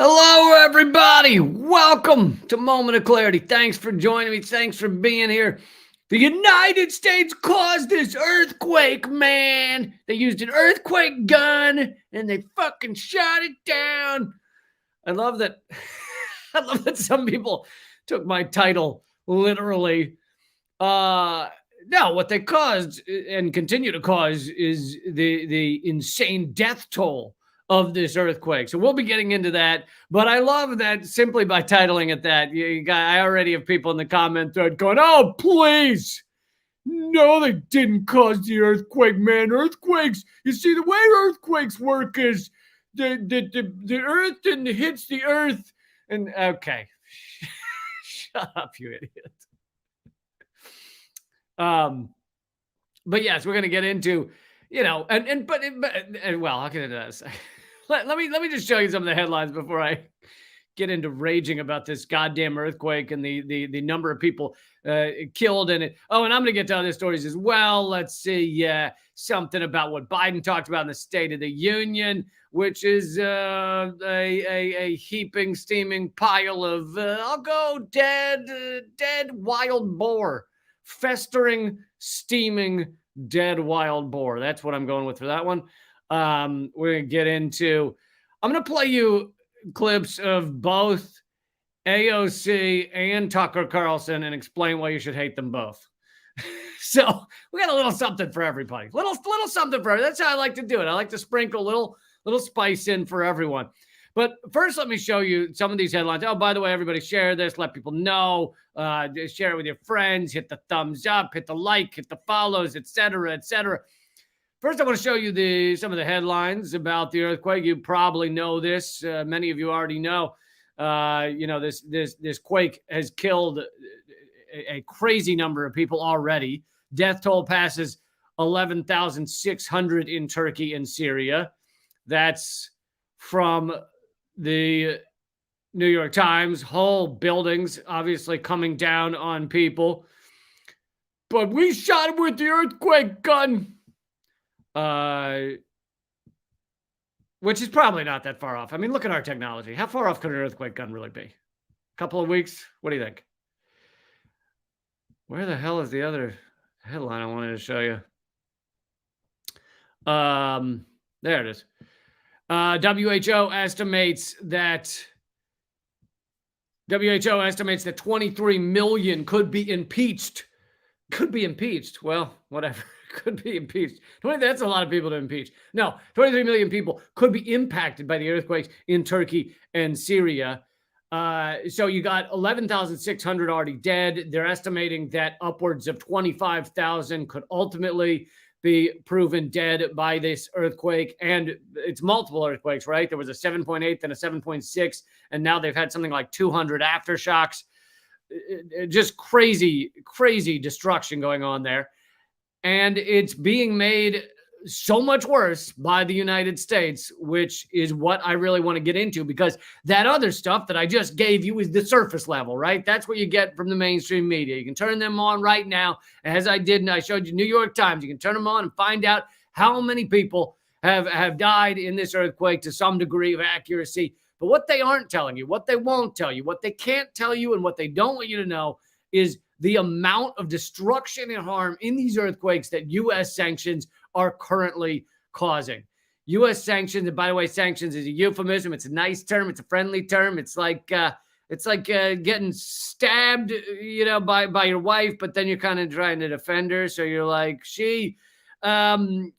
Hello, everybody. Welcome to Moment of Clarity. Thanks for joining me. Thanks for being here. The United States caused this earthquake, man. They used an earthquake gun and they fucking shot it down. I love that. I love that some people took my title literally. No, what they caused and continue to cause is the insane death toll of this earthquake. So we'll be getting into that. But I love that simply by titling it that. I already have people in the comment thread going, "Oh, please. No, they didn't cause the earthquake, man. Earthquakes, you see, the way earthquakes work is the earth hits the earth." And okay, shut up, you idiot. But yes, we're gonna get into, well, I'll get into this. Let me just show you some of the headlines before I get into raging about this goddamn earthquake and the number of people killed in it. Oh, and I'm gonna get to other stories as well. Let's see, something about what Biden talked about in the State of the Union, which is a heaping, steaming pile of I'll go dead wild boar, festering, steaming, dead wild boar. That's what I'm going with for that one. We're gonna get into. I'm gonna play you clips of both AOC and Tucker Carlson and explain why you should hate them both. So we got a little something for everybody. Little something for everybody. That's how I like to do it. I like to sprinkle a little spice in for everyone. But first, let me show you some of these headlines. Oh, by the way, everybody share this. Let people know. Share it with your friends. Hit the thumbs up. Hit the like. Hit the follows, etc., etc. First, I want to show you some of the headlines about the earthquake. You probably know this. Many of you already know. This quake has killed a crazy number of people already. Death toll passes 11,600 in Turkey and Syria. That's from the New York Times. Whole buildings obviously coming down on people. But we shot him with the earthquake gun. Which is probably not that far off. I mean, look at our technology. How far off could an earthquake gun really be? A couple of weeks? What do you think? Where the hell is the other headline I wanted to show you? There it is. WHO estimates that 23 million could be impeached. Could be impeached. Well, whatever. Could be impeached. That's a lot of people to impeach. No, 23 million people could be impacted by the earthquakes in Turkey and Syria. So you got 11,600 already dead. They're estimating that upwards of 25,000 could ultimately be proven dead by this earthquake. And it's multiple earthquakes, right? There was a 7.8 and a 7.6, and now they've had something like 200 aftershocks. Just crazy, crazy destruction going on there. And it's being made so much worse by the United States, which is what I really want to get into, because that other stuff that I just gave you is the surface level, right? That's what you get from the mainstream media. You can turn them on right now, as I did, and I showed you New York Times. You can turn them on and find out how many people have died in this earthquake to some degree of accuracy. But what they aren't telling you, what they won't tell you, what they can't tell you, and what they don't want you to know is the amount of destruction and harm in these earthquakes that U.S. sanctions are currently causing. U.S. sanctions, and by the way, sanctions is a euphemism. It's a nice term. It's a friendly term. It's like getting stabbed, by your wife, but then you're kind of trying to defend her. So you're like, she added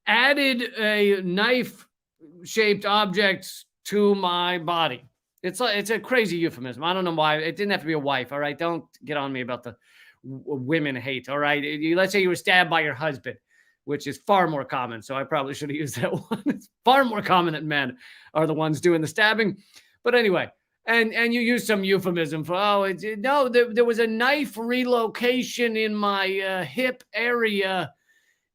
a knife-shaped object to my body. It's a crazy euphemism. I don't know why. It didn't have to be a wife, all right? Don't get on me about the women hate, all right? Let's say you were stabbed by your husband, which is far more common, so I probably should have used that one. It's far more common that men are the ones doing the stabbing. But anyway, and you use some euphemism for, there was a knife relocation in my hip area.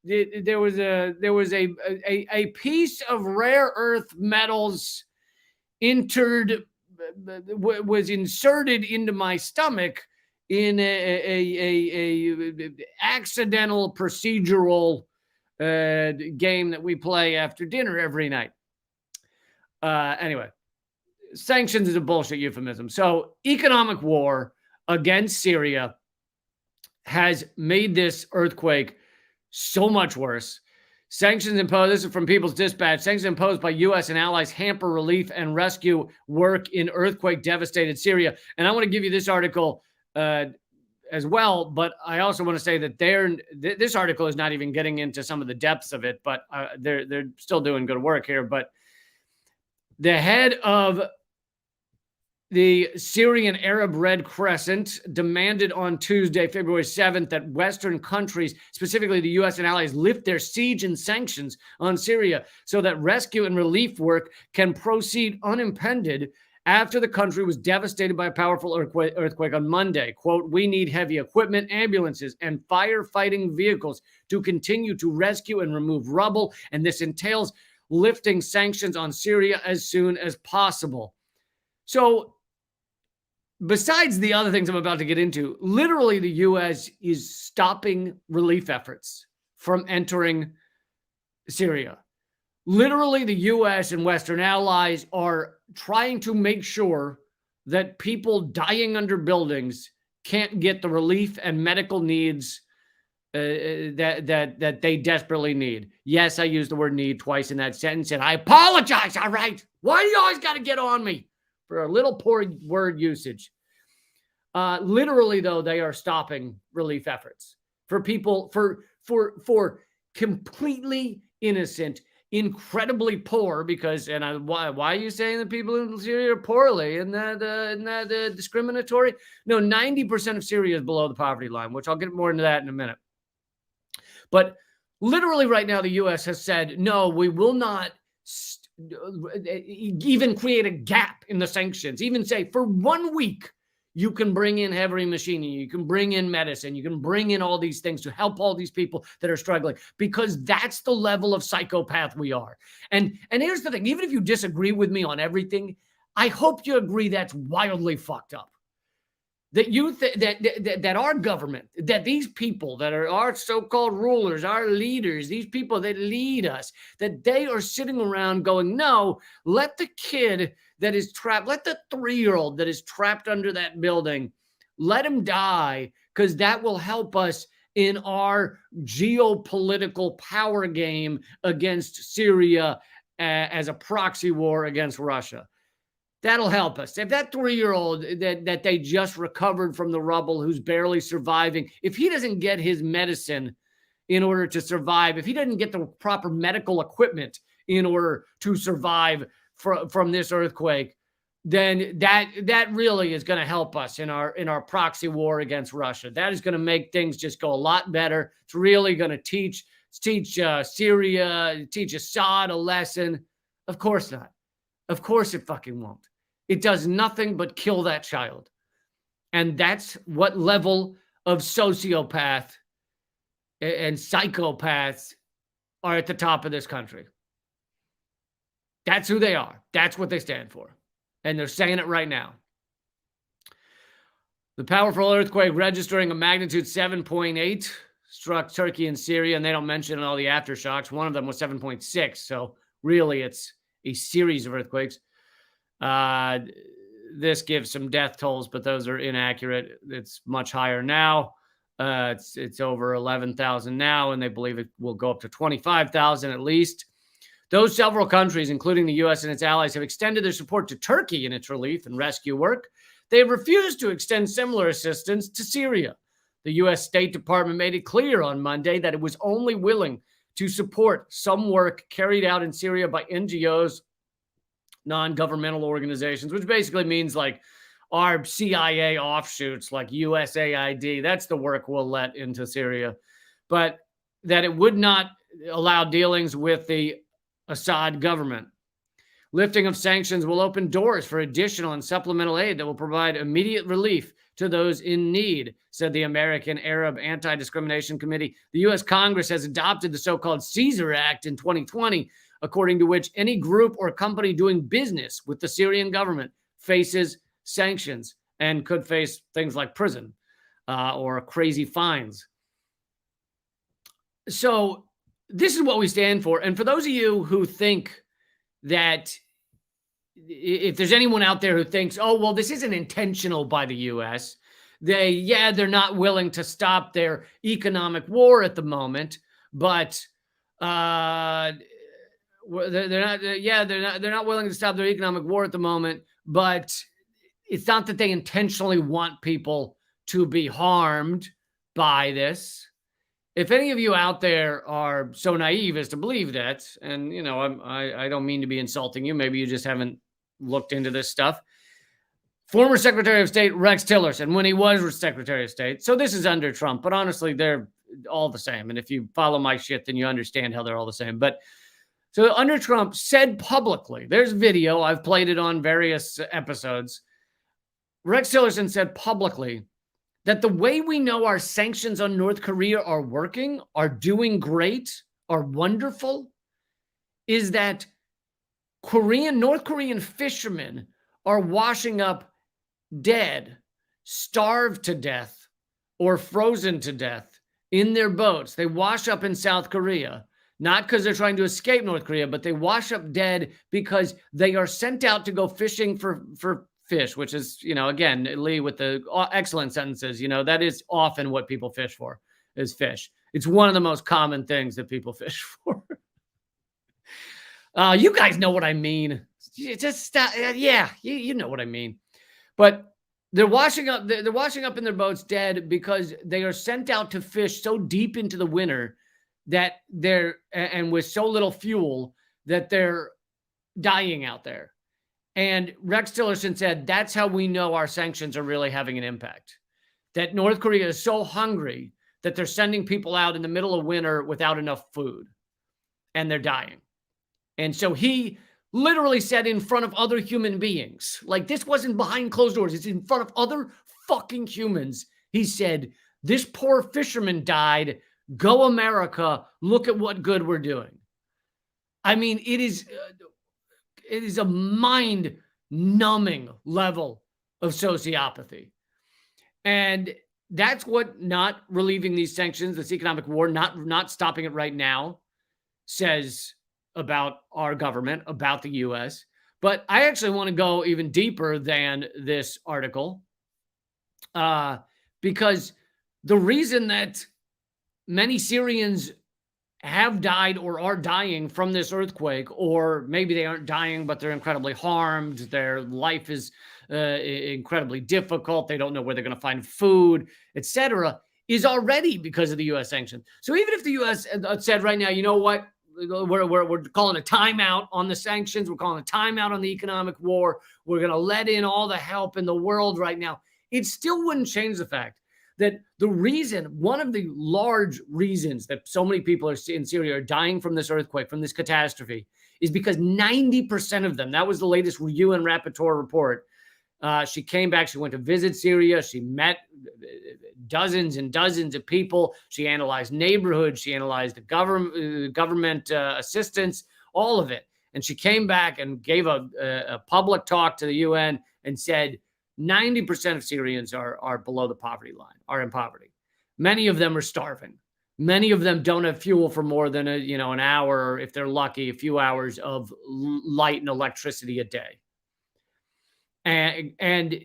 There was a piece of rare earth metals was inserted into my stomach in a accidental procedural game that we play after dinner every night. Anyway, sanctions is a bullshit euphemism. So economic war against Syria has made this earthquake so much worse. Sanctions imposed, this is from People's Dispatch, sanctions imposed by U.S. and allies hamper relief and rescue work in earthquake-devastated Syria. And I want to give you this article as well, but I also want to say that this article is not even getting into some of the depths of it, but they're still doing good work here. But the head of the Syrian Arab Red Crescent demanded on Tuesday, February 7th, that Western countries, specifically the U.S. and allies, lift their siege and sanctions on Syria so that rescue and relief work can proceed unimpeded after the country was devastated by a powerful earthquake on Monday. Quote, "We need heavy equipment, ambulances, and firefighting vehicles to continue to rescue and remove rubble, and this entails lifting sanctions on Syria as soon as possible." So, besides the other things I'm about to get into, literally the U.S. is stopping relief efforts from entering Syria. Literally, the U.S. and Western allies are trying to make sure that people dying under buildings can't get the relief and medical needs that they desperately need. Yes, I used the word need twice in that sentence, and I apologize, all right? Why do you always got to get on me for a little poor word usage? Literally, though, they are stopping relief efforts for people, for completely innocent, incredibly poor, because, why are you saying that people in Syria are poorly? Isn't that discriminatory? No, 90% of Syria is below the poverty line, which I'll get more into that in a minute. But literally right now, the U.S. has said, no, we will not even create a gap in the sanctions, even say for 1 week, you can bring in heavy machinery, you can bring in medicine, you can bring in all these things to help all these people that are struggling, because that's the level of psychopath we are. And here's the thing, even if you disagree with me on everything, I hope you agree that's wildly fucked up. That that our government, that these people that are our so-called rulers, our leaders, these people that lead us, that they are sitting around going, no, let the kid that is trapped, let the 3-year-old that is trapped under that building, let him die, because that will help us in our geopolitical power game against Syria as a proxy war against Russia. That'll help us. If that 3-year-old that they just recovered from the rubble, who's barely surviving, if he doesn't get his medicine in order to survive, if he doesn't get the proper medical equipment in order to survive from this earthquake, then that really is going to help us in our proxy war against Russia. That is going to make things just go a lot better. It's really going to teach Syria, teach Assad a lesson. Of course not. Of course it fucking won't. It does nothing but kill that child. And that's what level of sociopath and psychopaths are at the top of this country. That's who they are. That's what they stand for. And they're saying it right now. The powerful earthquake registering a magnitude 7.8 struck Turkey and Syria, and they don't mention all the aftershocks. One of them was 7.6. So really, it's a series of earthquakes. This gives some death tolls, but those are inaccurate. It's much higher now. It's over 11,000 now, and they believe it will go up to 25,000 at least. Though several countries, including the U.S. and its allies, have extended their support to Turkey in its relief and rescue work, they have refused to extend similar assistance to Syria. The U.S. State Department made it clear on Monday that it was only willing to support some work carried out in Syria by NGOs, non-governmental organizations, which basically means like our CIA offshoots like USAID. That's the work we'll let into Syria. But that it would not allow dealings with the Assad government. Lifting of sanctions will open doors for additional and supplemental aid that will provide immediate relief to those in need, said the American Arab Anti-Discrimination Committee. The U.S. Congress has adopted the so-called Caesar Act in 2020, according to which any group or company doing business with the Syrian government faces sanctions and could face things like prison or crazy fines. So this is what we stand for. And for those of you who think that if there's anyone out there who thinks, oh, well, this isn't intentional by the US, they're not willing to stop their economic war at the moment, but uh, they're not willing to stop their economic war at the moment, but it's not that they intentionally want people to be harmed by this. If any of you out there are so naive as to believe that, and I don't mean to be insulting you, maybe you just haven't looked into this stuff. Former Secretary of State Rex Tillerson, when he was Secretary of State, so this is under Trump, but honestly, they're all the same. And if you follow my shit, then you understand how they're all the same. But so under Trump said publicly, there's video, I've played it on various episodes. Rex Tillerson said publicly that the way we know our sanctions on North Korea are working, are doing great, are wonderful, is that North Korean fishermen are washing up dead, starved to death, or frozen to death in their boats. They wash up in South Korea, not because they're trying to escape North Korea, but they wash up dead because they are sent out to go fishing for fish, which is, again, Lee with the excellent sentences, that is often what people fish for, is fish. It's one of the most common things that people fish for. You guys know what I mean. Just stop. Yeah, you know what I mean. But they're washing up in their boats dead because they are sent out to fish so deep into the winter that and with so little fuel that they're dying out there. And Rex Tillerson said, that's how we know our sanctions are really having an impact. That North Korea is so hungry that they're sending people out in the middle of winter without enough food and they're dying. And so he literally said in front of other human beings, like this wasn't behind closed doors, it's in front of other fucking humans. He said, this poor fisherman died. Go America. Look at what good we're doing. I mean, it is a mind-numbing level of sociopathy. And that's what not relieving these sanctions, this economic war, not stopping it right now, says about our government, about the U.S. But I actually want to go even deeper than this article, because the reason that many Syrians have died or are dying from this earthquake, or maybe they aren't dying, but they're incredibly harmed. Their life is incredibly difficult. They don't know where they're going to find food, etc., is already because of the U.S. sanctions. So even if the U.S. said right now, you know what, we're calling a timeout on the sanctions, we're calling a timeout on the economic war, we're going to let in all the help in the world right now, it still wouldn't change the fact that one of the large reasons that so many people in Syria are dying from this earthquake, from this catastrophe, is because 90% of them, that was the latest UN Rapporteur report. She came back, she went to visit Syria, she met dozens and dozens of people, she analyzed neighborhoods, she analyzed the government assistance, all of it. And she came back and gave a public talk to the UN and said, 90% of Syrians are below the poverty line, are in poverty. Many of them are starving. Many of them don't have fuel for more than an hour, or if they're lucky, a few hours of light and electricity a day. And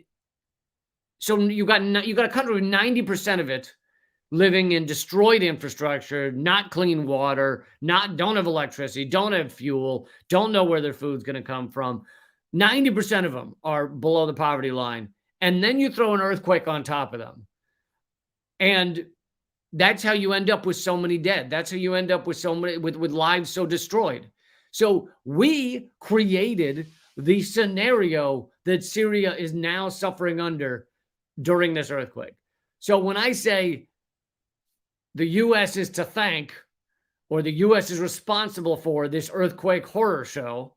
so you got a country with 90% of it living in destroyed infrastructure, not clean water, don't have electricity, don't have fuel, don't know where their food's going to come from. 90% of them are below the poverty line. And then you throw an earthquake on top of them. And that's how you end up with so many dead. That's how you end up with so many, with lives so destroyed. So we created the scenario that Syria is now suffering under during this earthquake. So when I say the U.S. is to thank, or the U.S. is responsible for this earthquake horror show,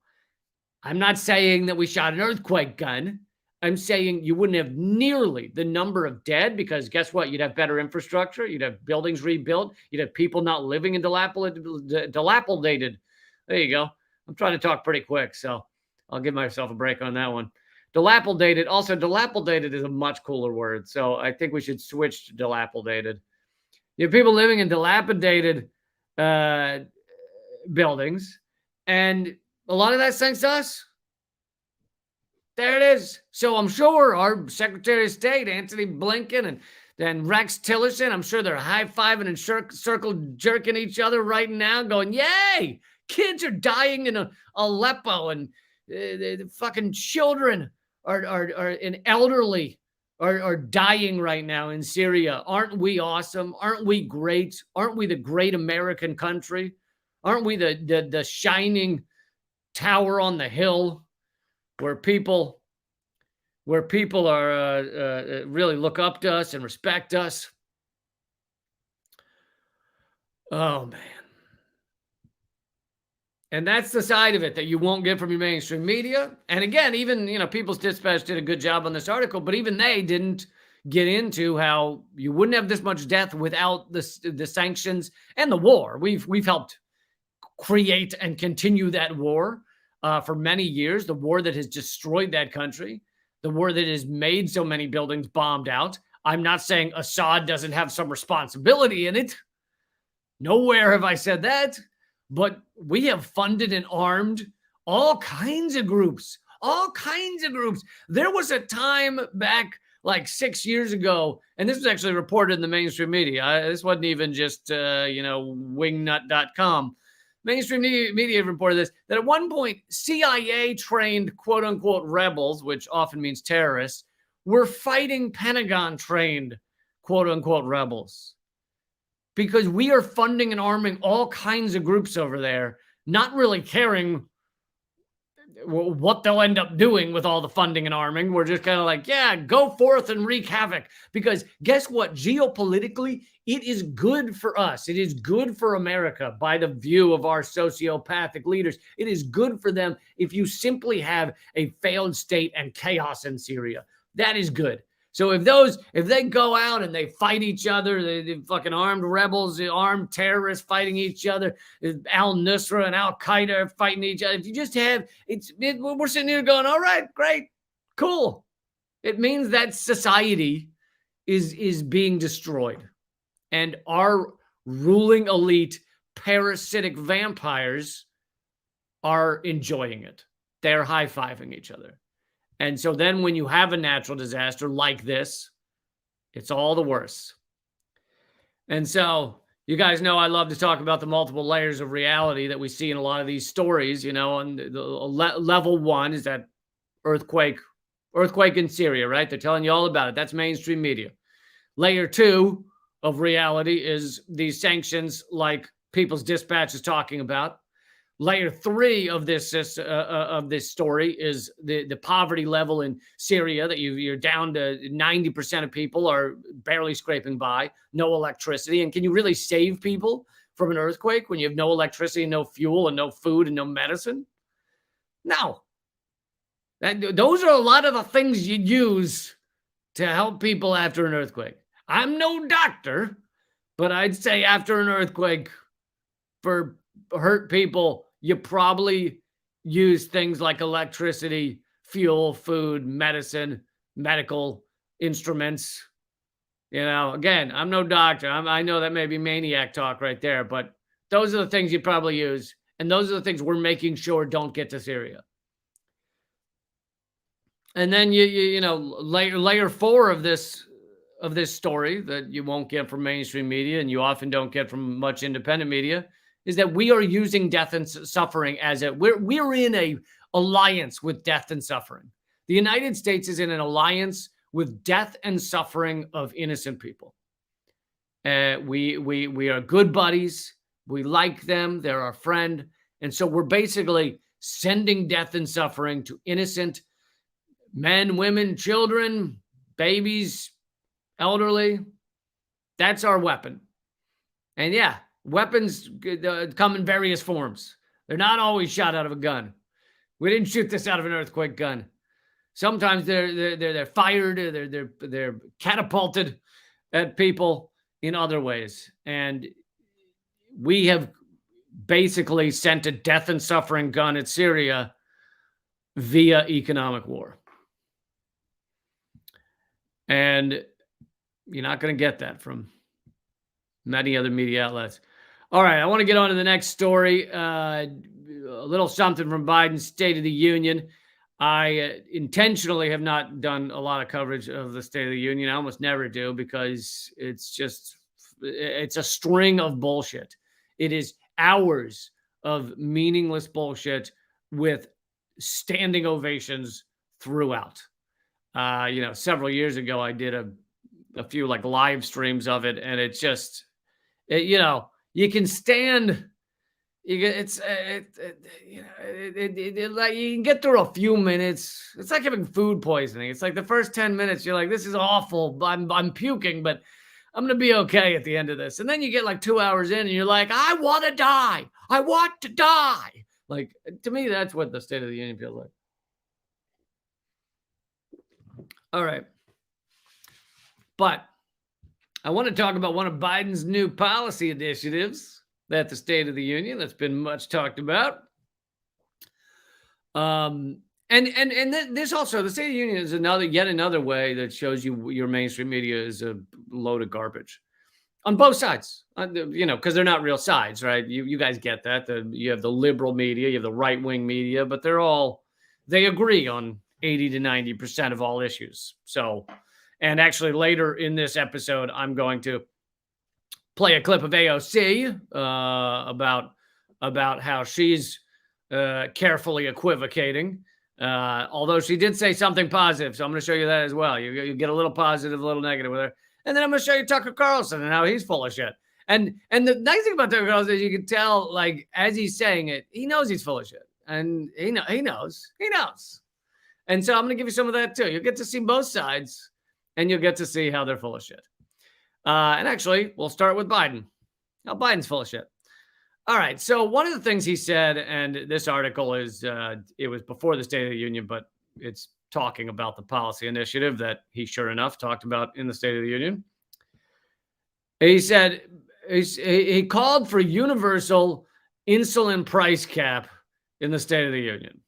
I'm not saying that we shot an earthquake gun. I'm saying you wouldn't have nearly the number of dead, because guess what? You'd have better infrastructure. You'd have buildings rebuilt. You'd have people not living in dilapidated. There you go. I'm trying to talk pretty quick, so I'll give myself a break on that one. Dilapidated. Also, dilapidated is a much cooler word, so I think we should switch to dilapidated. You have people living in dilapidated buildings, and a lot of that's thanks to us. There it is. So I'm sure our Secretary of State, Anthony Blinken, and Rex Tillerson, I'm sure they're high-fiving and circle jerking each other right now, going, yay! Kids are dying in Aleppo, and the fucking children and elderly are dying right now in Syria. Aren't we awesome? Aren't we great? Aren't we the great American country? Aren't we the shining tower on the hill where people are really look up to us and respect us? Oh man. And that's the side of it that you won't get from your mainstream media. And again, even, People's Dispatch did a good job on this article, but even they didn't get into how you wouldn't have this much death without the sanctions and the war. We've helped create and continue that war for many years, the war that has destroyed that country, the war that has made so many buildings bombed out. I'm not saying Assad doesn't have some responsibility in it. Nowhere have I said that. But we have funded and armed all kinds of groups. There was a time back like 6 years ago, and this was actually reported in the mainstream media. This wasn't even just, wingnut.com. Mainstream media reported this, that at one point, CIA-trained quote-unquote rebels, which often means terrorists, were fighting Pentagon-trained quote-unquote rebels. Because we are funding and arming all kinds of groups over there, not really caring what they'll end up doing with all the funding and arming. We're just kind of like, yeah, go forth and wreak havoc. Because guess what? Geopolitically, it is good for us. It is good for America by the view of our sociopathic leaders. It is good for them if you simply have a failed state and chaos in Syria. That is good. So if they go out and they fight each other, the fucking armed rebels, the armed terrorists fighting each other, al-Nusra and al-Qaeda fighting each other. If you just have, we're sitting here going, all right, great, cool. It means that society is being destroyed. And our ruling elite parasitic vampires are enjoying it. They're high-fiving each other. And so then when you have a natural disaster like this, it's all the worse. And so you guys know I love to talk about the multiple layers of reality that we see in a lot of these stories, and level one is that earthquake in Syria, right? They're telling you all about it. That's mainstream media. Layer two of reality is these sanctions like People's Dispatch is talking about. Layer three of this story is the poverty level in Syria, that you're down to 90% of people are barely scraping by, no electricity. And can you really save people from an earthquake when you have no electricity, no fuel, and no food, and no medicine? No. Those are a lot of the things you'd use to help people after an earthquake. I'm no doctor, but I'd say after an earthquake, for hurt people, you probably use things like electricity, fuel, food, medicine, medical instruments. Again, I'm no doctor. I know that may be maniac talk right there, but those are the things you probably use. And those are the things we're making sure don't get to Syria. And then layer four of this story that you won't get from mainstream media, and you often don't get from much independent media, is that we are using death and suffering we're in a alliance with death and suffering. The United States is in an alliance with death and suffering of innocent people. We are good buddies. We like them. They're our friend. And so we're basically sending death and suffering to innocent men, women, children, babies, elderly. That's our weapon. And yeah, weapons come in various forms. They're not always shot out of a gun. We didn't shoot this out of an earthquake gun. Sometimes they're fired, or they're catapulted at people in other ways. And we have basically sent a death and suffering gun at Syria via economic war. And you're not going to get that from many other media outlets. All right, I want to get on to the next story. A little something from Biden's State of the Union. I intentionally have not done a lot of coverage of the State of the Union. I almost never do because it's a string of bullshit. It is hours of meaningless bullshit with standing ovations throughout. Several years ago, I did a few like live streams of it, and it's just, you can stand. Like you can get through a few minutes. It's like having food poisoning. It's like the first 10 minutes, you're like, this is awful. I'm puking, but I'm going to be okay at the end of this. And then you get like 2 hours in and you're like, I want to die. I want to die. Like, to me, that's what the State of the Union feels like. All right. But I want to talk about one of Biden's new policy initiatives at the State of the Union that's been much talked about. And this also, the State of the Union is yet another way that shows you your mainstream media is a load of garbage on both sides, because they're not real sides, right? You guys get that. You have the liberal media, you have the right-wing media, but they agree on 80 to 90% of all issues. So, and actually later in this episode, I'm going to play a clip of AOC about how she's carefully equivocating, although she did say something positive. So I'm going to show you that as well. You get a little positive, a little negative with her. And then I'm going to show you Tucker Carlson and how he's full of shit. And the nice thing about Tucker Carlson is you can tell, like, as he's saying it, he knows he's full of shit. And he knows. And so I'm going to give you some of that too. You'll get to see both sides and you'll get to see how they're full of shit. And actually, we'll start with Biden. Now, Biden's full of shit. All right. So one of the things he said, and this article is, it was before the State of the Union, but it's talking about the policy initiative that he sure enough talked about in the State of the Union. He said, he called for universal insulin price cap in the State of the Union.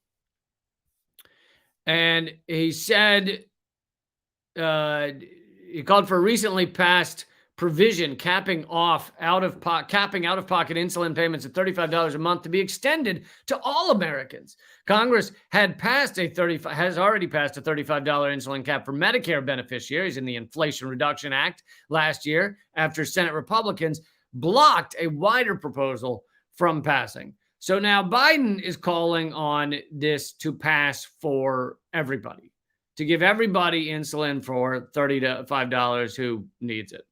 And he said, he called for a recently passed provision capping out-of-pocket insulin payments at $35 a month to be extended to all Americans. Congress has already passed a $35 insulin cap for Medicare beneficiaries in the Inflation Reduction Act last year after Senate Republicans blocked a wider proposal from passing. So now Biden is calling on this to pass for everybody, to give everybody insulin for $35 who needs it.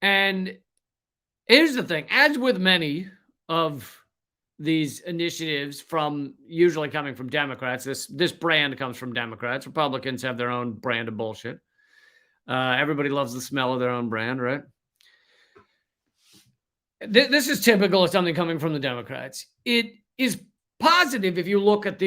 And here's the thing, as with many of these initiatives usually coming from Democrats, this brand comes from Democrats. Republicans have their own brand of bullshit. Everybody loves the smell of their own brand, right? This is typical of something coming from the Democrats. It is positive if you look at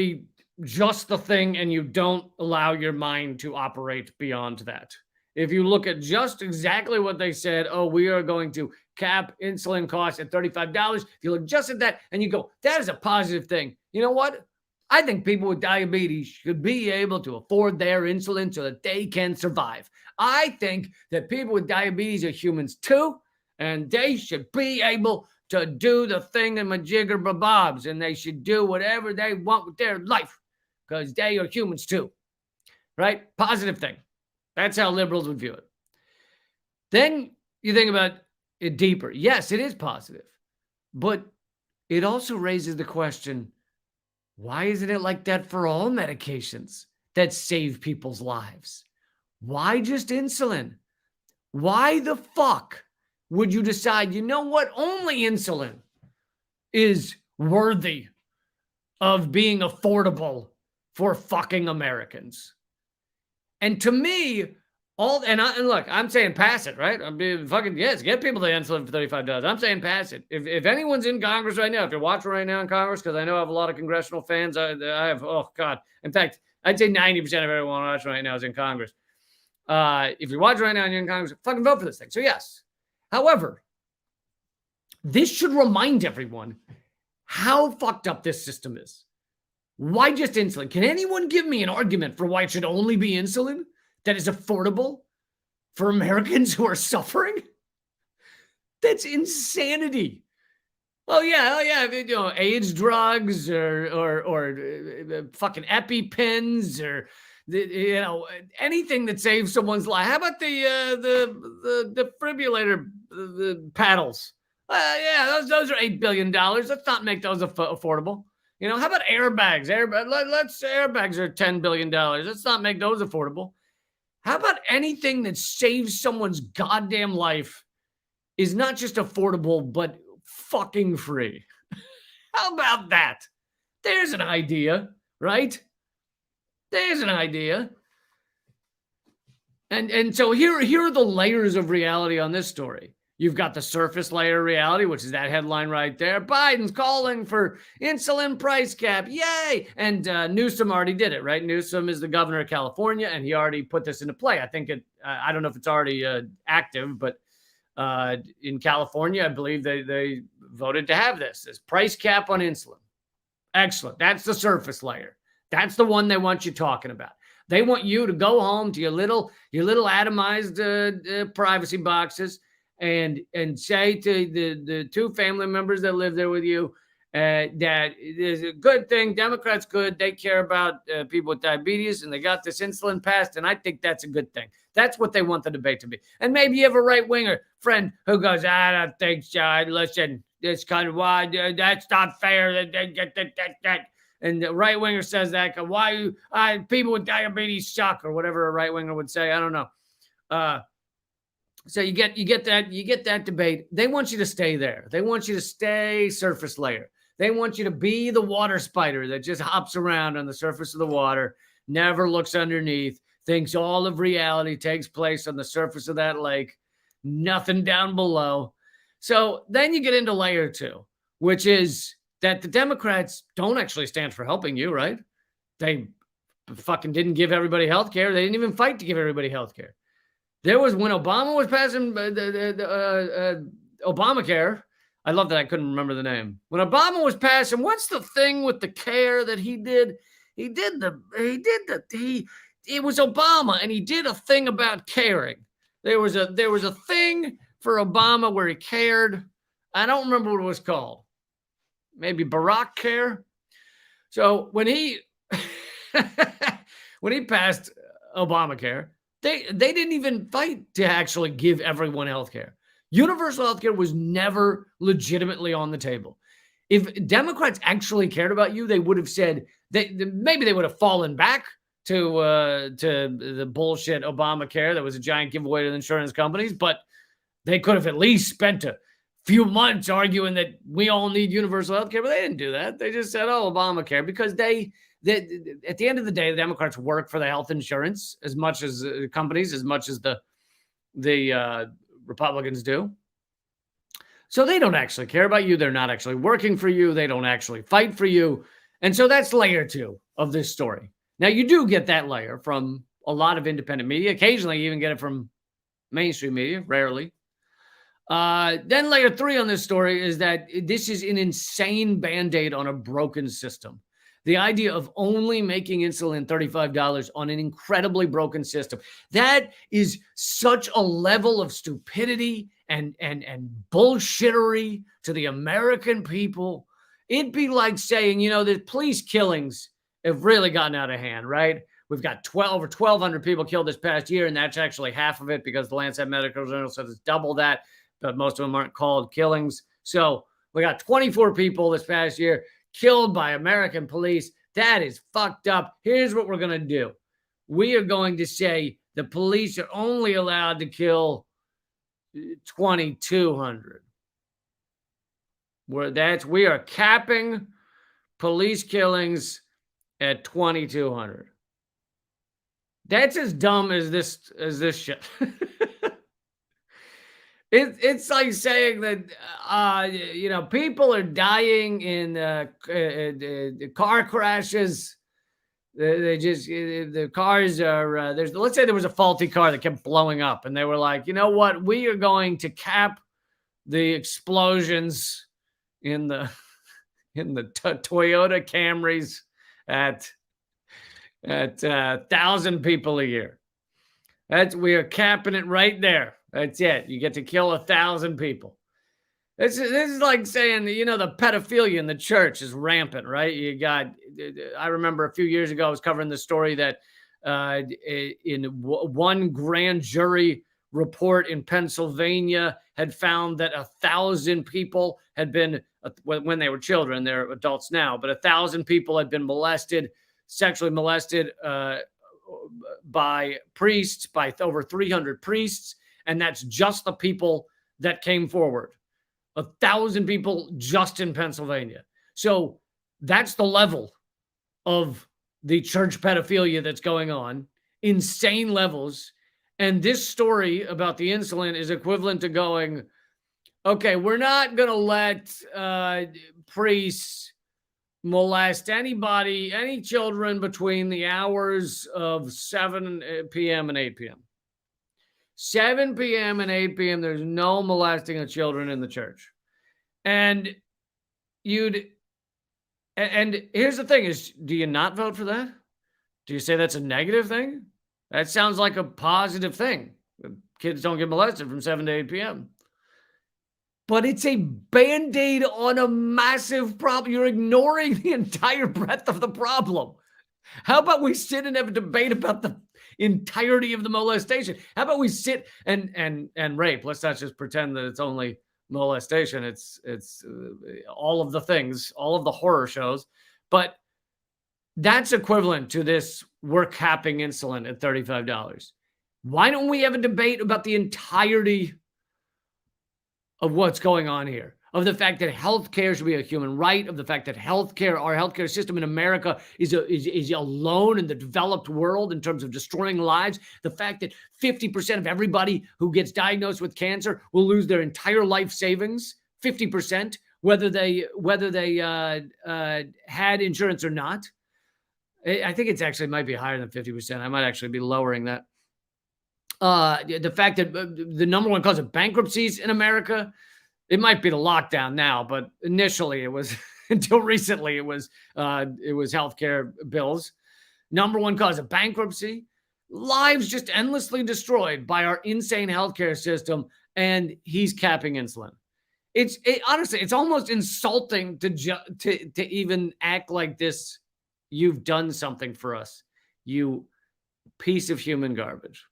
just the thing and you don't allow your mind to operate beyond that. If you look at just exactly what they said, we are going to cap insulin costs at $35. If you look just at that and you go, that is a positive thing. You know what? I think people with diabetes should be able to afford their insulin so that they can survive. I think that people with diabetes are humans too, and they should be able to do the thing in majigger babobs, and they should do whatever they want with their life because they are humans too, right? Positive thing. That's how liberals would view it. Then you think about it deeper. Yes, it is positive, but it also raises the question, why isn't it like that for all medications that save people's lives? Why just insulin? Why the fuck would you decide, you know what, only insulin is worthy of being affordable for fucking Americans? And to me, look, I'm saying pass it, right? I'm being fucking, yes, get people the insulin for $35. I'm saying pass it. If anyone's in Congress right now, if you're watching right now in Congress, because I know I have a lot of congressional fans, I have, oh God. In fact, I'd say 90% of everyone watching right now is in Congress. If you're watching right now and you're in Congress, fucking vote for this thing. So yes. However, this should remind everyone how fucked up this system is. Why just insulin? Can anyone give me an argument for why it should only be insulin that is affordable for Americans who are suffering? That's insanity. Oh yeah, AIDS drugs or fucking EpiPens or anything that saves someone's life. How about the defibrillator the paddles? Yeah, those are $8 billion. Let's not make those affordable. How about airbags? Airbags are $10 billion. Let's not make those affordable. How about anything that saves someone's goddamn life is not just affordable, but fucking free? How about that? There's an idea, right? There's an idea. And so here are the layers of reality on this story. You've got the surface layer of reality, which is that headline right there. Biden's calling for insulin price cap. Yay! And Newsom already did it, right? Newsom is the governor of California, and he already put this into play. I think I don't know if it's already active, but in California, I believe they voted to have this price cap on insulin. Excellent. That's the surface layer. That's the one they want you talking about. They want you to go home to your little atomized privacy boxes and say to the two family members that live there with you that it is a good thing. Democrats good. They care about people with diabetes, and they got this insulin passed, and I think that's a good thing. That's what they want the debate to be. And maybe you have a right-winger friend who goes, I don't think so. Listen, this kind of why that's not fair. And the right winger says that why people with diabetes suck or whatever a right winger would say. I don't know. So you get that debate. They want you to stay there. They want you to stay surface layer. They want you to be the water spider that just hops around on the surface of the water, never looks underneath, thinks all of reality takes place on the surface of that lake, nothing down below. So then you get into layer 2, which is that the Democrats don't actually stand for helping you, right? They fucking didn't give everybody health care. They didn't even fight to give everybody health care. There was when Obama was passing Obamacare. I love that I couldn't remember the name. When Obama was passing, what's the thing with the care that he did? It was Obama, and he did a thing about caring. There was a thing for Obama where he cared. I don't remember what it was called. Maybe Barack Care. So when he passed Obamacare, they didn't even fight to actually give everyone health care. Universal health care was never legitimately on the table. If Democrats actually cared about you, they would have said maybe they would have fallen back to the bullshit Obamacare that was a giant giveaway to the insurance companies, but they could have at least spent a few months arguing that we all need universal health care, but they didn't do that. They just said, oh, Obamacare, because they at the end of the day, the Democrats work for the health insurance as much as companies, as much as the Republicans do. So they don't actually care about you. They're not actually working for you. They don't actually fight for you. And so that's layer 2 of this story. Now, you do get that layer from a lot of independent media. Occasionally, you even get it from mainstream media, rarely. Then layer 3 on this story is that this is an insane Band-Aid on a broken system. The idea of only making insulin $35 on an incredibly broken system. That is such a level of stupidity and bullshittery to the American people. It'd be like saying, the police killings have really gotten out of hand, right? We've got over 1,200 people killed this past year, and that's actually half of it because the Lancet Medical Journal says it's double that, but most of them aren't called killings. So we got 24 people this past year killed by American police. That is fucked up. Here's what we're going to do. We are going to say the police are only allowed to kill 2,200. We are capping police killings at 2,200. That's as dumb as this shit. It's like saying that people are dying in car crashes. The cars are let's say there was a faulty car that kept blowing up, and they were like, you know what, we are going to cap the explosions in the Toyota Camrys at 1,000 people a year. We are capping it right there. That's it. You get to kill 1,000 people. This is like saying, the pedophilia in the church is rampant, right? I remember a few years ago, I was covering the story that in one grand jury report in Pennsylvania had found that 1,000 people had been, when they were children, they're adults now, but 1,000 people had been sexually molested by priests, by over 300 priests. And that's just the people that came forward. 1,000 people just in Pennsylvania. So that's the level of the church pedophilia that's going on. Insane levels. And this story about the insulin is equivalent to going, okay, we're not going to let priests molest anybody, any children between the hours of 7 p.m. and 8 p.m. 7 p.m. and 8 p.m., there's no molesting of children in the church. And here's the thing is, do you not vote for that? Do you say that's a negative thing? That sounds like a positive thing. Kids don't get molested from 7 to 8 p.m. But it's a Band-Aid on a massive problem. You're ignoring the entire breadth of the problem. How about we sit and have a debate about the entirety of the molestation? How about we sit and rape? Let's not just pretend that it's only molestation. It's all of the things, all of the horror shows. But that's equivalent to this we're capping insulin at $35. Why don't we have a debate about the entirety of what's going on here? Of the fact that healthcare should be a human right, of the fact that our healthcare system in America is alone in the developed world in terms of destroying lives, the fact that 50% of everybody who gets diagnosed with cancer will lose their entire life savings, 50%, whether they had insurance or not. I think it's actually might be higher than 50%. I might actually be lowering that. The fact that the number one cause of bankruptcies in America, it might be the lockdown now, but initially it was, until recently, it was healthcare bills. Number one cause of bankruptcy, lives just endlessly destroyed by our insane healthcare system, and he's capping insulin. Honestly, it's almost insulting to even act like this. You've done something for us, you piece of human garbage.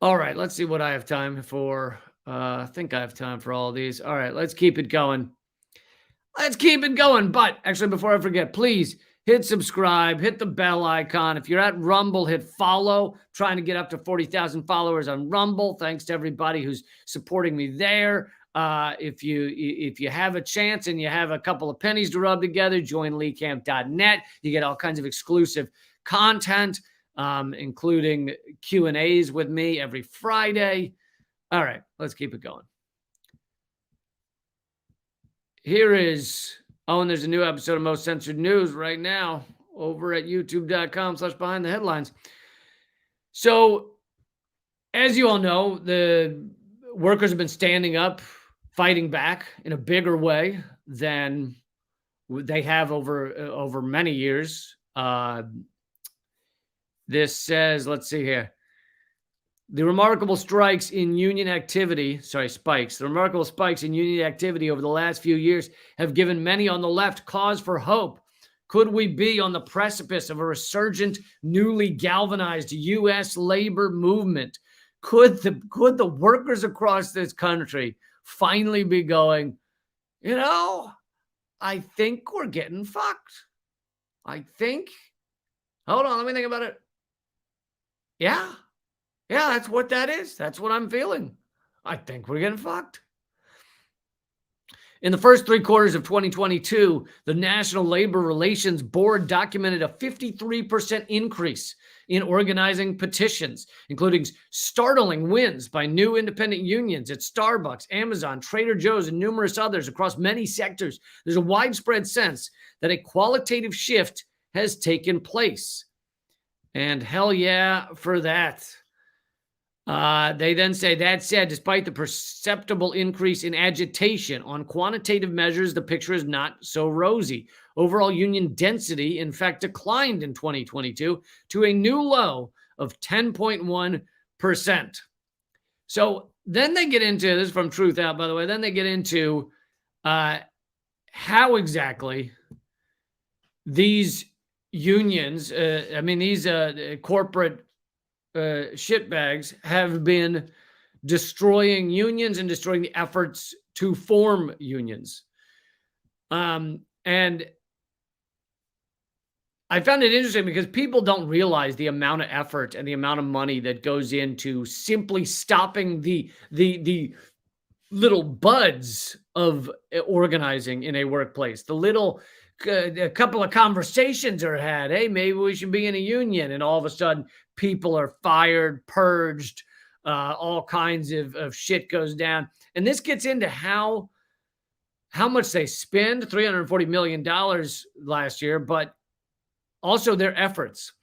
All right, let's see what I have time for. I think I have time for all of these. All right, let's keep it going. But actually, before I forget, please hit subscribe, hit the bell icon. If you're at Rumble, hit follow. Trying to get up to 40,000 followers on Rumble. Thanks to everybody who's supporting me there. If you have a chance and you have a couple of pennies to rub together, join leecamp.net. You get all kinds of exclusive content, including Q&As with me every Friday. All right, let's keep it going. Here is, and there's a new episode of Most Censored News right now over at youtube.com/behind the headlines. So, as you all know, the workers have been standing up, fighting back in a bigger way than they have over many years. This says, let's see here. The remarkable spikes in union activity over the last few years have given many on the left cause for hope. Could we be on the precipice of a resurgent, newly galvanized U.S. labor movement? Could the workers across this country finally be going, I think we're getting fucked. Hold on, let me think about it. Yeah, that's what that is. That's what I'm feeling. I think we're getting fucked. In the first 3 quarters of 2022, the National Labor Relations Board documented a 53% increase in organizing petitions, including startling wins by new independent unions at Starbucks, Amazon, Trader Joe's, and numerous others across many sectors. There's a widespread sense that a qualitative shift has taken place. And hell yeah for that. They then say, that said, despite the perceptible increase in agitation on quantitative measures, the picture is not so rosy. Overall union density, in fact, declined in 2022 to a new low of 10.1%. So Then they get into this is from Truth Out, by the way. Then they get into how exactly these unions, these corporate shitbags have been destroying unions and destroying the efforts to form unions. And I found it interesting because people don't realize the amount of effort and the amount of money that goes into simply stopping the little buds of organizing in a workplace. The little a couple of conversations are had. Hey, maybe we should be in a union, and all of a sudden, people are fired, purged, all kinds of shit goes down. And this gets into how much they spend, $340 million last year, but also their efforts.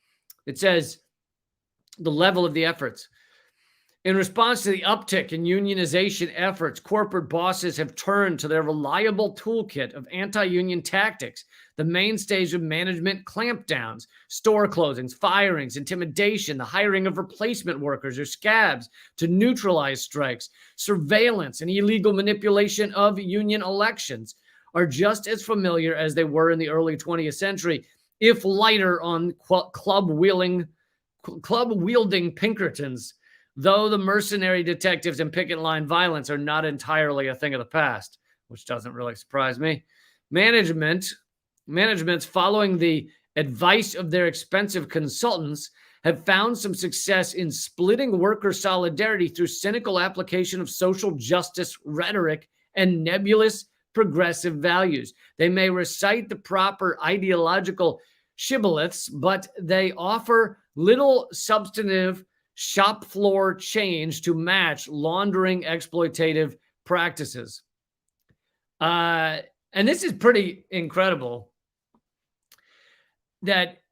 It says the level of the efforts. In response to the uptick in unionization efforts, corporate bosses have turned to their reliable toolkit of anti-union tactics, the mainstays of management clampdowns, store closings, firings, intimidation, the hiring of replacement workers or scabs to neutralize strikes, surveillance, and illegal manipulation of union elections are just as familiar as they were in the early 20th century, if lighter on club-wielding Pinkertons, though the mercenary detectives and picket line violence are not entirely a thing of the past, which doesn't really surprise me. Managements, following the advice of their expensive consultants, have found some success in splitting worker solidarity through cynical application of social justice rhetoric and nebulous progressive values. They may recite the proper ideological shibboleths, but they offer little substantive shop floor change to match laundering exploitative practices. And this is pretty incredible that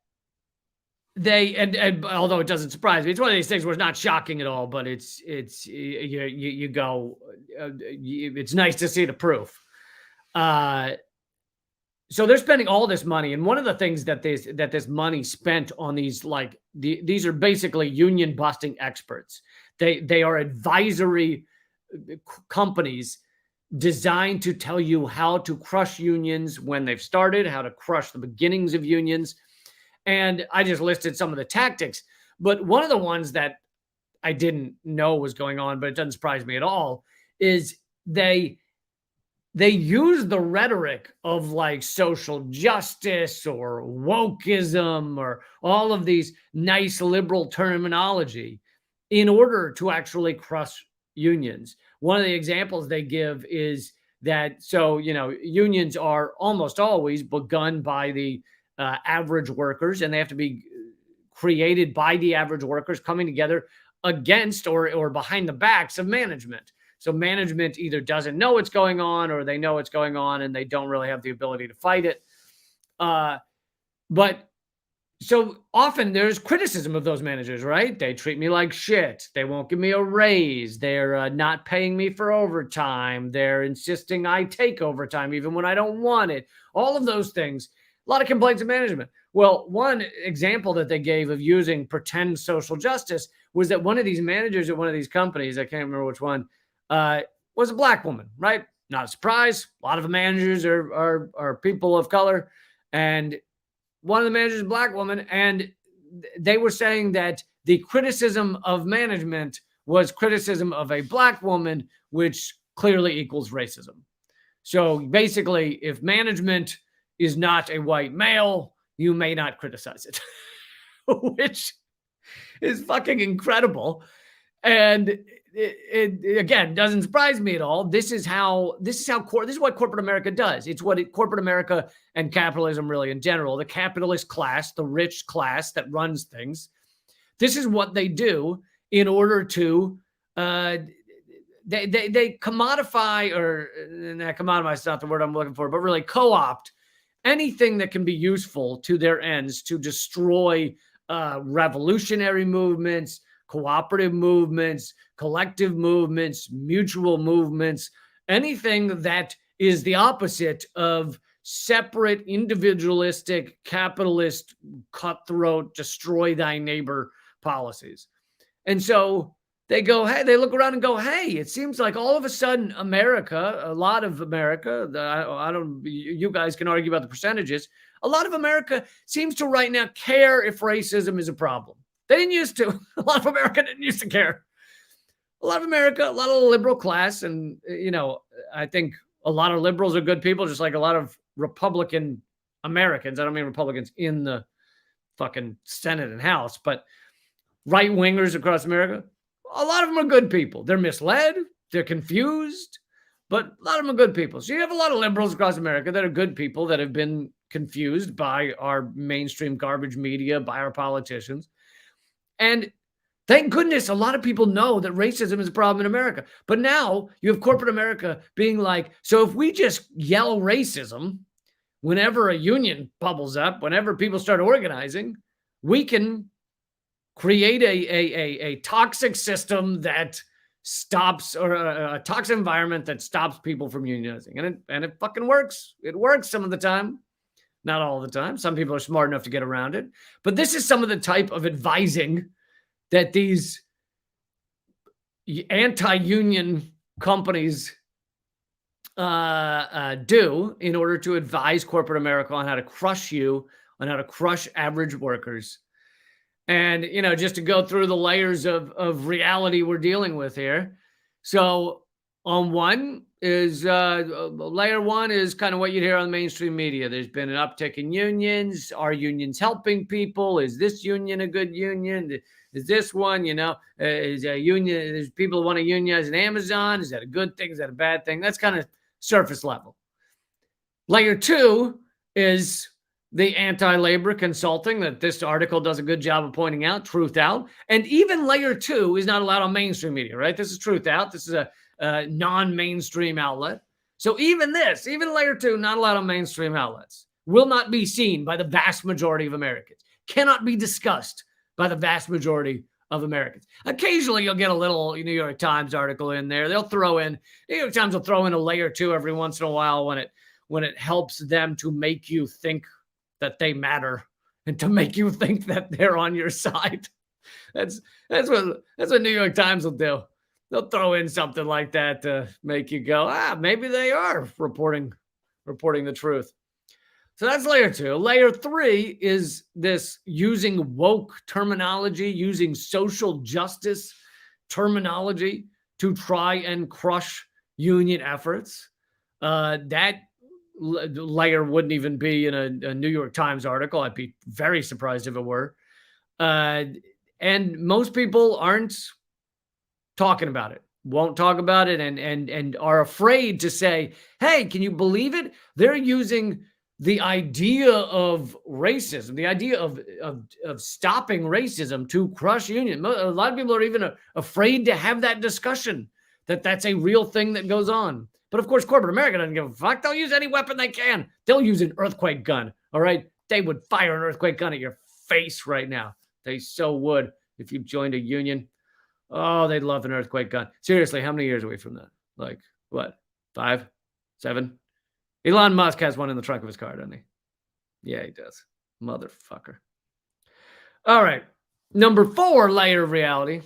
they, and although it doesn't surprise me, it's one of these things where it's not shocking at all, but it's you go, it's nice to see the proof. So they're spending all this money, and one of the things that this money spent on these, like these are basically union busting experts. They are advisory companies designed to tell you how to crush unions when they've started, how to crush the beginnings of unions. And I just listed some of the tactics, but one of the ones that I didn't know was going on, but it doesn't surprise me at all, is they use the rhetoric of like social justice or wokeism or all of these nice liberal terminology in order to actually crush unions. One of the examples they give is that, so, unions are almost always begun by the average workers, and they have to be created by the average workers coming together against or behind the backs of management. So management either doesn't know what's going on, or they know what's going on and they don't really have the ability to fight it. But so often there's criticism of those managers, right? They treat me like shit. They won't give me a raise. They're not paying me for overtime. They're insisting I take overtime even when I don't want it. All of those things. A lot of complaints of management. Well, one example that they gave of using pretend social justice was that one of these managers at one of these companies, I can't remember which one, was a black woman, right? Not a surprise. A lot of managers are people of color. And one of the managers is a black woman. And they were saying that the criticism of management was criticism of a black woman, which clearly equals racism. So basically, if management is not a white male, you may not criticize it, which is fucking incredible. And it again doesn't surprise me at all. This is what corporate America does. It's what corporate America and capitalism really in general, the capitalist class, the rich class that runs things. This is what they do in order to they commodify, or commodify is not the word I'm looking for, but really co-opt anything that can be useful to their ends to destroy revolutionary movements, cooperative movements, collective movements, mutual movements, anything that is the opposite of separate, individualistic, capitalist, cutthroat, destroy thy neighbor policies. And so they go, hey, they look around and go, hey, it seems like all of a sudden America, a lot of America, I don't, you guys can argue about the percentages. A lot of America seems to right now care if racism is a problem. They didn't used to. A lot of America didn't used to care. A lot of America, a lot of the liberal class, and I think a lot of liberals are good people, just like a lot of Republican Americans. I don't mean Republicans in the fucking Senate and House, but right wingers across America. A lot of them are good people. They're misled, they're confused, but a lot of them are good people. So you have a lot of liberals across America that are good people that have been confused by our mainstream garbage media, by our politicians. And thank goodness a lot of people know that racism is a problem in America. But now you have corporate America being like, so if we just yell racism whenever a union bubbles up, whenever people start organizing, we can create a toxic system that stops, or a toxic environment that stops people from unionizing. And it fucking works. It works some of the time. Not all the time. Some people are smart enough to get around it. But this is some of the type of advising that these anti-union companies do in order to advise corporate America on how to crush you, on how to crush average workers. And, just to go through the layers of reality we're dealing with here. So on one is layer one is kind of what you hear on mainstream media. There's been an uptick in unions. Are unions helping people? Is this union a good union? Is this one, is a union, there's people who want to unionize in Amazon. Is that a good thing? Is that a bad thing? That's kind of surface level. Layer two is the anti-labor consulting that this article does a good job of pointing out, Truth Out. And even layer two is not allowed on mainstream media, right? This is Truth Out. This is a non-mainstream outlet. So even layer two, not allowed on mainstream outlets, will not be seen by the vast majority of Americans, cannot be discussed by the vast majority of Americans. Occasionally you'll get a little New York Times article in there. New York Times will throw in a layer two every once in a while when it helps them to make you think that they matter and to make you think that they're on your side. That's what New York Times will do. They'll throw in something like that to make you go, maybe they are reporting the truth. So that's layer two. Layer three is this using woke terminology, using social justice terminology to try and crush union efforts. That layer wouldn't even be in a New York Times article. I'd be very surprised if it were. And most people aren't talking about it, won't talk about it, and are afraid to say, hey, can you believe it? They're using the idea of racism, the idea of stopping racism to crush union. A lot of people are even afraid to have that discussion, that that's a real thing that goes on. But of course, corporate America doesn't give a fuck. They'll use any weapon they can. They'll use an earthquake gun, all right? They would fire an earthquake gun at your face right now. They so would if you joined a union. Oh, they'd love an earthquake gun. Seriously, how many years away from that? Like, what, 5, 7? Elon Musk has one in the trunk of his car, doesn't he? Yeah, he does. Motherfucker. All right. Number 4 layer of reality,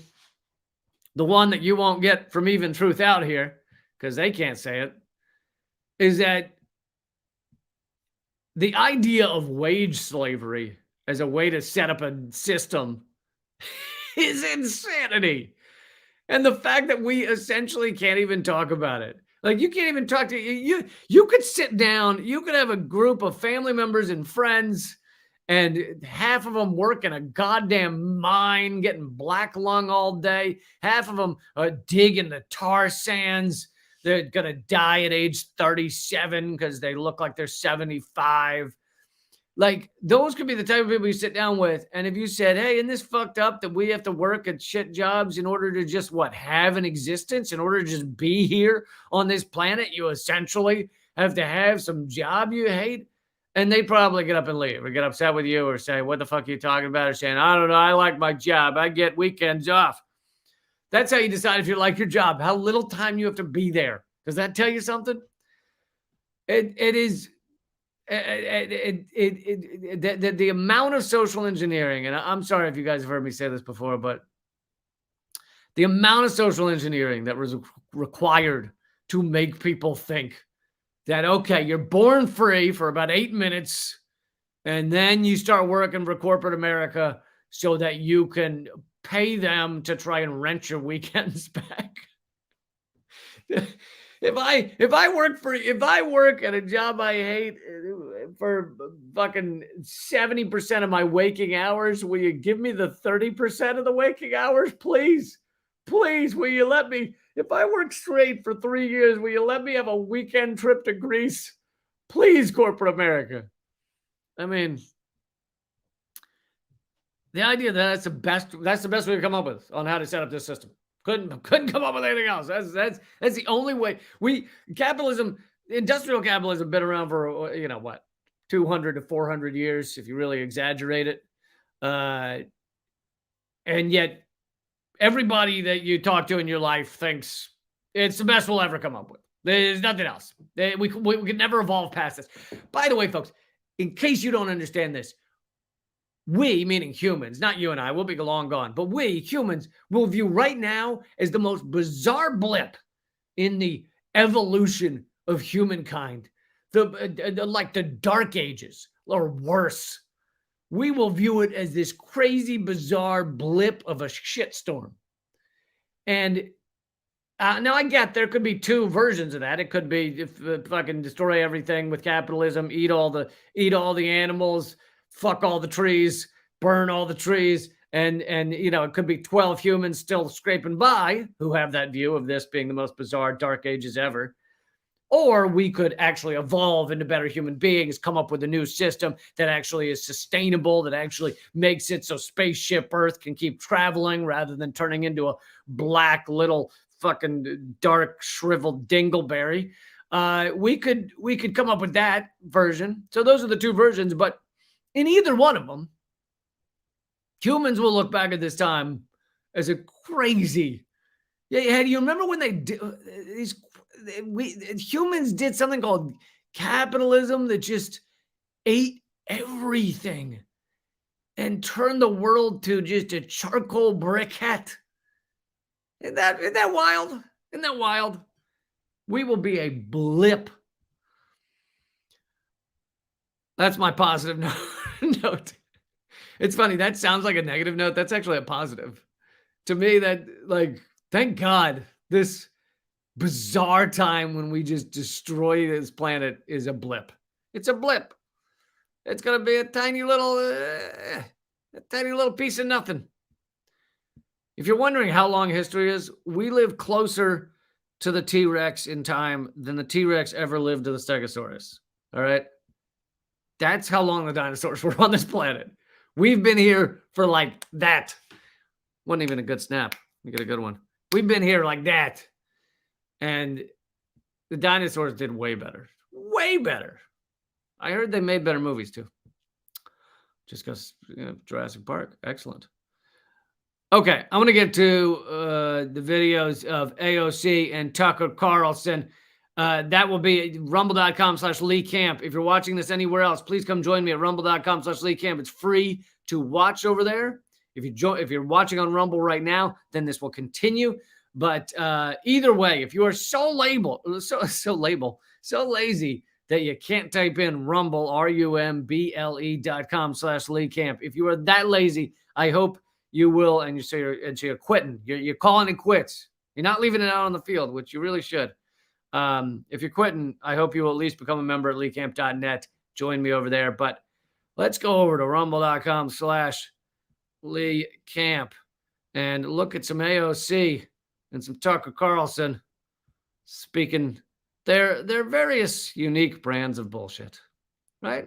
the one that you won't get from even Truth Out here, because they can't say it, is that the idea of wage slavery as a way to set up a system is insanity. And the fact that we essentially can't even talk about it. Like, you can't even talk to you could sit down, you could have a group of family members and friends, and half of them work in a goddamn mine getting black lung all day. Half of them dig in the tar sands. They're going to die at age 37 because they look like they're 75. Like, those could be the type of people you sit down with. And if you said, hey, isn't this fucked up that we have to work at shit jobs in order to just, have an existence, in order to just be here on this planet? You essentially have to have some job you hate. And they'd probably get up and leave or get upset with you or say, what the fuck are you talking about? Or saying, I don't know, I like my job. I get weekends off. That's how you decide if you like your job, how little time you have to be there. Does that tell you something? It is the amount of social engineering, and I'm sorry if you guys have heard me say this before, but The amount of social engineering that was required to make people think that, okay, you're born free for about 8 minutes, and then you start working for corporate America so that you can pay them to try and rent your weekends back. If I work at a job I hate for fucking 70% of my waking hours, will you give me the 30% of the waking hours, please? Please, will you let me? If I work straight for 3 years, will you let me have a weekend trip to Greece? Please, corporate America. I mean, the idea that that's the best we can come up with on how to set up this system. Couldn't come up with anything else. That's the only way. Industrial capitalism, been around for 200 to 400 years, if you really exaggerate it, and yet everybody that you talk to in your life thinks it's the best we'll ever come up with. There's nothing else. We can never evolve past this. By the way, folks, in case you don't understand this, we, meaning humans, not you and I, we'll be long gone, but we, humans, will view right now as the most bizarre blip in the evolution of humankind. Like the Dark Ages or worse. We will view it as this crazy, bizarre blip of a shitstorm. And now I get there could be two versions of that. It could be if fucking destroy everything with capitalism, eat all the animals, fuck all the trees, burn all the trees, and it could be 12 humans still scraping by who have that view of this being the most bizarre Dark Ages ever. Or we could actually evolve into better human beings, come up with a new system that actually is sustainable, that actually makes it so spaceship Earth can keep traveling rather than turning into a black little fucking dark shriveled dingleberry. We could come up with that version. So those are the two versions, but in either one of them, humans will look back at this time as a crazy. Yeah, do you remember when they did humans did something called capitalism that just ate everything and turned the world to just a charcoal briquette? Isn't that wild? Isn't that wild? We will be a blip. That's my positive note. It's funny. That sounds like a negative note. That's actually a positive. To me, that, like, thank God this bizarre time when we just destroy this planet is a blip. It's a blip. It's going to be a tiny little piece of nothing. If you're wondering how long history is, we live closer to the T-Rex in time than the T-Rex ever lived to the Stegosaurus. All right? That's how long the dinosaurs were on this planet. We've been here for like that. Wasn't even a good snap. You get a good one. We've been here like that. And the dinosaurs did way better. Way better. I heard they made better movies too. Just because Jurassic Park. Excellent. Okay, I'm going to get to the videos of AOC and Tucker Carlson. That will be rumble.com/Lee Camp. If you're watching this anywhere else, please come join me at rumble.com/Lee Camp. It's free to watch over there. If you're watching on Rumble right now, then this will continue. But either way, if you are so lazy that you can't type in Rumble, rumble.com/Lee Camp. If you are that lazy, I hope you will, and you're quitting. You're calling it quits. You're not leaving it out on the field, which you really should. If you're quitting, I hope you will at least become a member at leecamp.net. Join me over there. But let's go over to rumble.com/Lee Camp and look at some AOC and some Tucker Carlson speaking their various unique brands of bullshit, right?